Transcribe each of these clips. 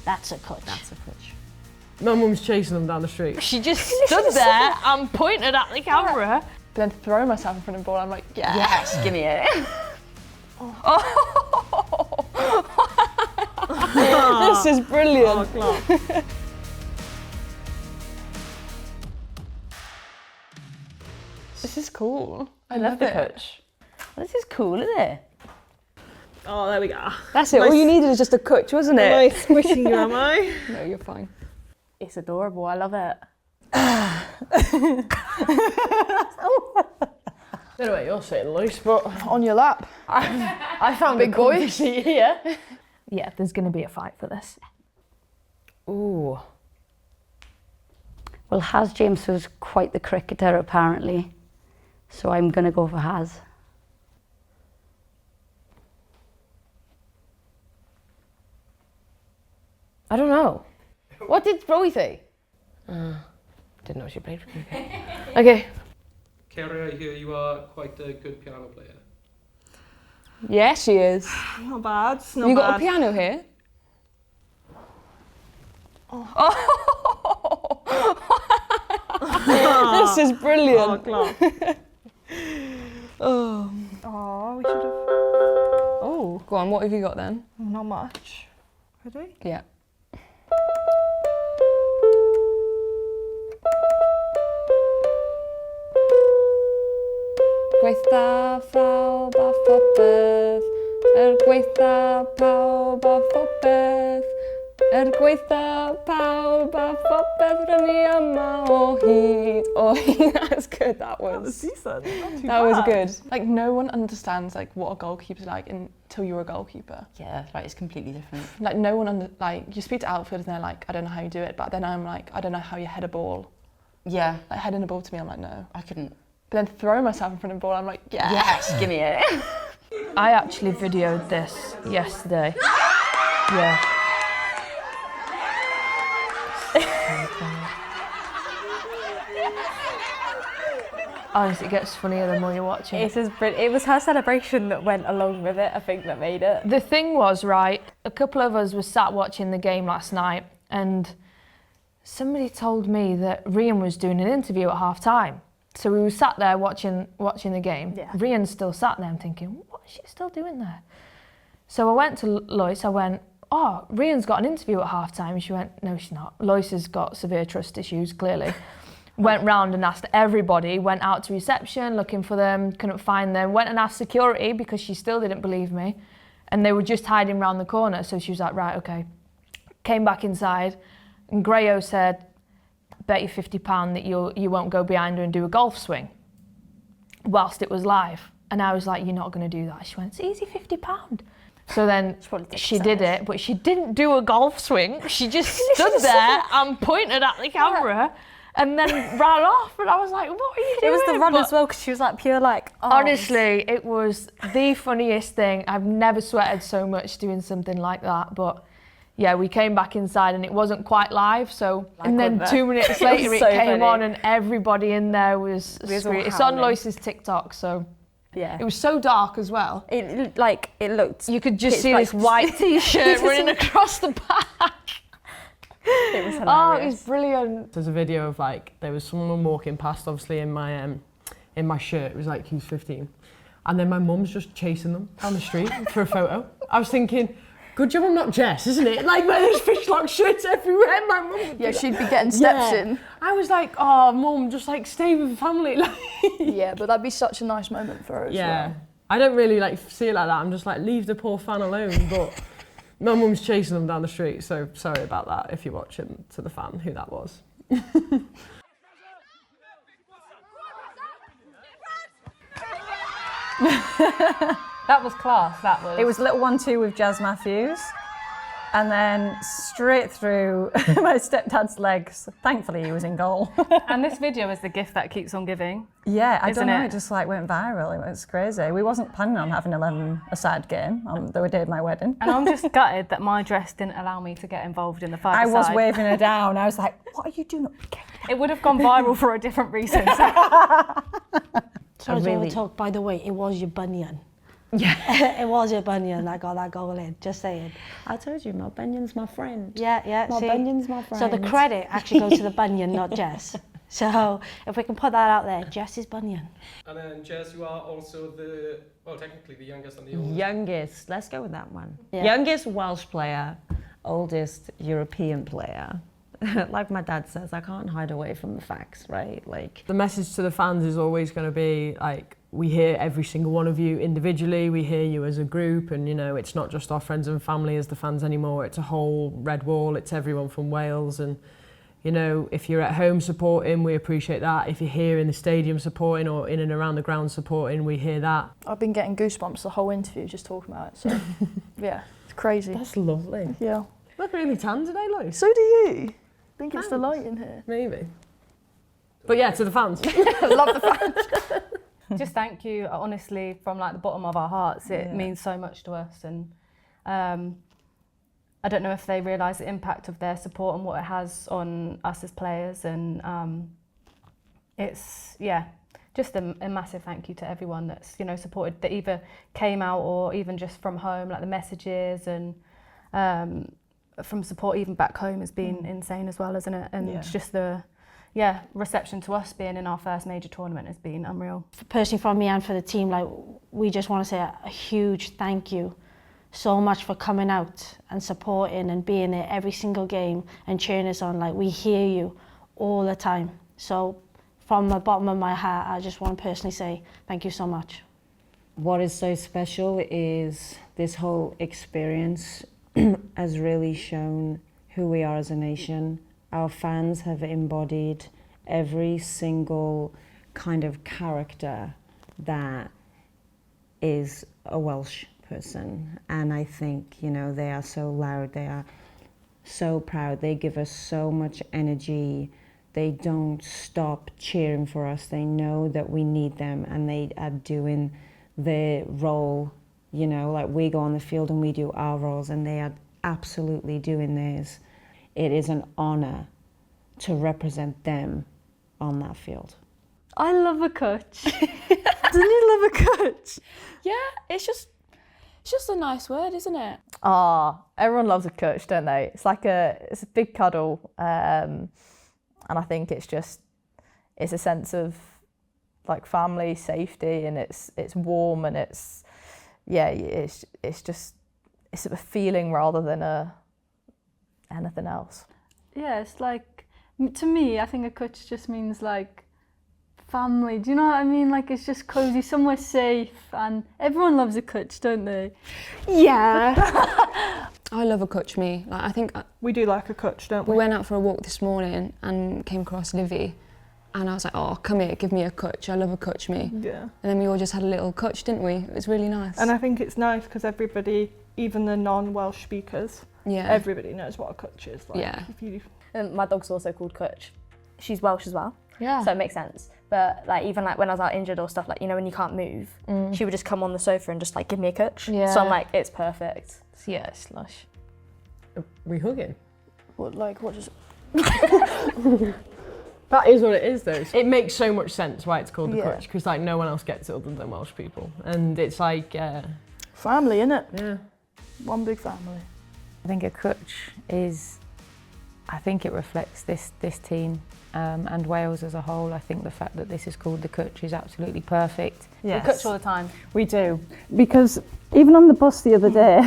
That's a Cwtsh. That's a Cwtsh. My mum's chasing them down the street. She just stood there and pointed at the camera. But then throw myself in front of the ball, I'm like, Yes, give me it. This is brilliant. Oh, This is cool. I love the Cwtsh. This is cool, isn't it? Oh, there we go. That's it. All you needed is just a Cwtsh, wasn't it? Am I squishing you, am I? No, you're fine. It's adorable, I love it. Don't know where you're sitting, Lois, but On your lap. I found big a boy. seat here. Yeah, there's going to be a fight for this. Ooh. Well, Has James was quite the cricketer apparently, so I'm going to go for Has. I don't know. What did Rowe say? Didn't know she played for cricket. Okay. Carrie, I hear you are quite a good piano player. Yeah, she is. Not bad. Not You bad. got a piano here? This is brilliant. Oh, Oh, we should have. oh. Go on, what have you got then? Not much. Ready? Yeah. Gweitha pawb a phopeth, gweitha pawb a phopeth, gweitha pawb a phopeth, rynnu yma o hyd. Oh, that's good, that was. Decent. That was good. Like, no one understands like what a goalkeeper's like until you're a goalkeeper. Yeah, like it's completely different. Like, no one like, you speak to outfielders and they're like, I don't know how you do it, but then I'm like, I don't know how you head a ball. Yeah, Like, heading a ball to me, I'm like, no. I couldn't. But then throw myself in front of the ball, I'm like, Yes, give me it. I actually videoed this yesterday. Yeah. Honestly, it gets funnier the more you watch it. It was her celebration that went along with it, I think, that made it. The thing was, right, a couple of us were sat watching the game last night and somebody told me that Rhiannon was doing an interview at half time. So we were sat there watching the game. Yeah. Rhiannon's still sat there. I'm thinking, what is she still doing there? So I went to Lois, I went, oh, Rhiannon's got an interview at half time. She went, no, she's not. Lois has got severe trust issues, clearly. Went round and asked everybody, went out to reception looking for them, couldn't find them, went and asked security because she still didn't believe me. And they were just hiding round the corner. So she was like, right, okay. Came back inside and Grayo said, bet you £50 that you won't go behind her and do a golf swing whilst it was live. And I was like, you're not going to do that. She went, it's easy, £50. So then she did it, but she didn't do a golf swing. She just stood there and pointed at the camera and then ran off. And I was like, what are you doing? It was the run But as well, because she was like pure like, oh. honestly, it was the funniest thing. I've never sweated so much doing something like that. But yeah, we came back inside and it wasn't quite live. So, and then 2 minutes later it so came funny. on and everybody in there was all screaming. It's on howling. Lois's TikTok, so. Yeah. It was so dark as well. It looked. You could just pitch see black. this white t-shirt running across the back. It was hilarious. Oh, it was brilliant. There's a video of like, there was someone walking past, obviously in my shirt, it was like, who's 15? And then my mum's just chasing them down the street for a photo. I was thinking, good job I'm not Jess, isn't it? Like, where there's Fishlock shirts everywhere, my mum would Yeah, be she'd be getting steps in. I was like, oh, mum, just like stay with the family. Like, Yeah, but that'd be such a nice moment for her as yeah. well. I don't really like see it like that. I'm just like, leave the poor fan alone. But my mum's chasing them down the street, so sorry about that if you're watching, to the fan who that was. That was class, that was. It was a little 1-2 with Jazz Matthews. And then straight through my stepdad's legs. Thankfully, he was in goal. And this video is the gift that keeps on giving. Yeah, I Isn't don't know, it? it just like went viral. It was crazy. We wasn't planning on having 11 aside game the day of my wedding. And I'm just gutted that my dress didn't allow me to get involved in the five-a-side. I was waving her down. I was like, what are you doing? It would have gone viral for a different reason. Sorry to talk, by the way, it was your bunion. Yeah. It was your bunion that got that goal in, just saying. I told you, my bunion's my friend. Yeah, My see? bunion's my friend. So the credit actually goes to the bunion, not Jess. So if we can put that out there, Jess is bunion. And then Jess, you are also technically the youngest and the oldest. Youngest, let's go with that one. Yeah. Youngest Welsh player, oldest European player. Like my dad says, I can't hide away from the facts, right? Like, the message to the fans is always going to be like, we hear every single one of you individually, we hear you as a group, and you know, it's not just our friends and family as the fans anymore, it's a whole red wall, it's everyone from Wales. And you know, if you're at home supporting, we appreciate that. If you're here in the stadium supporting or in and around the ground supporting, we hear that. I've been getting goosebumps the whole interview just talking about it, so yeah, it's crazy. That's lovely. Yeah. Look really tan today, Lois. So do you. I think it's the light in here. Maybe. But yeah, to the fans. Love the fans. Just thank you, honestly, from like the bottom of our hearts. It means so much to us, and I don't know if they realise the impact of their support and what it has on us as players, and it's just a massive thank you to everyone that's, you know, supported, that either came out or even just from home, like the messages and from support even back home has been insane as well, isn't it? And it's just the reception to us being in our first major tournament has been unreal. Personally, from me and for the team, like, we just want to say a huge thank you so much for coming out and supporting and being there every single game and cheering us on. Like, we hear you all the time. So from the bottom of my heart, I just want to personally say thank you so much. what is so special is this whole experience has really shown who we are as a nation. Our fans have embodied every single kind of character that is a Welsh person. And I think, you know, they are so loud, they are so proud, they give us so much energy. They don't stop cheering for us. They know that we need them and they are doing their role, you know, like we go on the field and we do our roles and they are absolutely doing theirs. It is an honour to represent them on that field. I love a Cwtsh. Doesn't you love a Cwtsh? Yeah, it's just a nice word, isn't it? Everyone loves a Cwtsh, don't they? It's like it's a big cuddle, and I think it's a sense of like family, safety, and it's warm, and it's a feeling rather than anything else. Yeah, it's like, to me, I think a Cwtsh just means like family. Do you know what I mean? Like, it's just cosy, somewhere safe, and everyone loves a Cwtsh, don't they? Yeah. I love a Cwtsh, me. Like, I think we do like a Cwtsh, don't we? We went out for a walk this morning and came across Olivia, and I was like, oh, come here, give me a Cwtsh. I love a Cwtsh, me. Yeah. And then we all just had a little Cwtsh, didn't we? It was really nice. And I think it's nice because everybody, even the non-Welsh speakers, everybody knows what a Cwtsh is. Like, yeah. My dog's also called Cwtsh. She's Welsh as well. Yeah. So it makes sense. But like even like when I was out injured or stuff, like, you know, when you can't move, she would just come on the sofa and just like give me a Cwtsh. Yeah. So I'm like, it's perfect. Yeah, it's lush. Are we hugging? What does... That is what it is though. It makes so much sense why it's called the Yeah. Cwtsh, because like no one else gets it other than Welsh people. And it's like... family, innit? Yeah. One big family. I think a Cwtsh is... I think it reflects this team and Wales as a whole. I think the fact that this is called the Cwtsh is absolutely perfect. Yes. We Cwtsh all the time. We do. Because even on the bus the other day,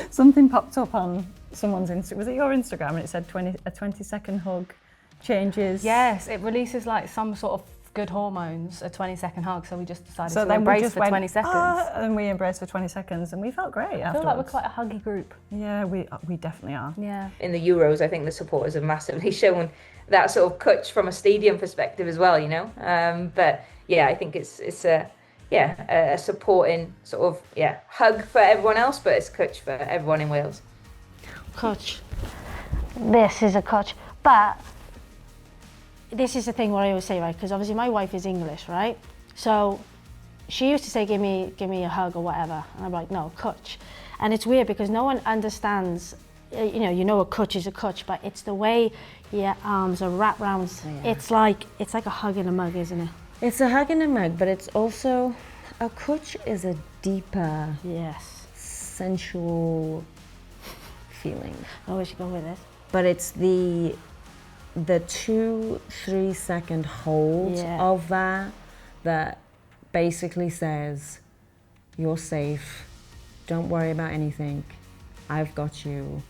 something popped up on someone's Instagram. Was it your Instagram? And it said a 20-second hug changes. Yes, it releases like some sort of good hormones, a 20-second hug, so we just decided to then embrace we just for 20 seconds. And we embraced for 20 seconds and we felt great I feel like we're quite a huggy group. Yeah, we definitely are. Yeah. In the Euros, I think the supporters have massively shown that sort of Cwtsh from a stadium perspective as well, you know. But yeah, I think it's a supporting sort of hug for everyone else, but it's Cwtsh for everyone in Wales. Cwtsh. This is a Cwtsh, but this is the thing what I always say, right? Because obviously my wife is English, right? So she used to say, give me a hug or whatever. And I'm like, no, Cwtsh. And it's weird because no one understands, you know a Cwtsh is a Cwtsh, but it's the way your arms are wrapped around. Yeah. It's like a hug in a mug, isn't it? It's a hug in a mug, but it's also, a Cwtsh is a deeper, Yes. sensual feeling. Oh, we should go with it. But it's the 2-3 second hold of that basically says, you're safe, don't worry about anything, I've got you.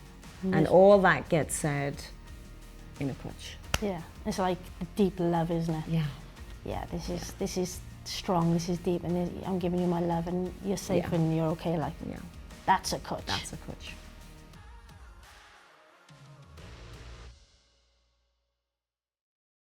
And all that gets said in a Cwtsh. Yeah, it's like the deep love, isn't it? Yeah. Yeah, this is strong, this is deep, and I'm giving you my love, and you're safe and you're okay. Like, yeah, that's a Cwtsh. That's a Cwtsh.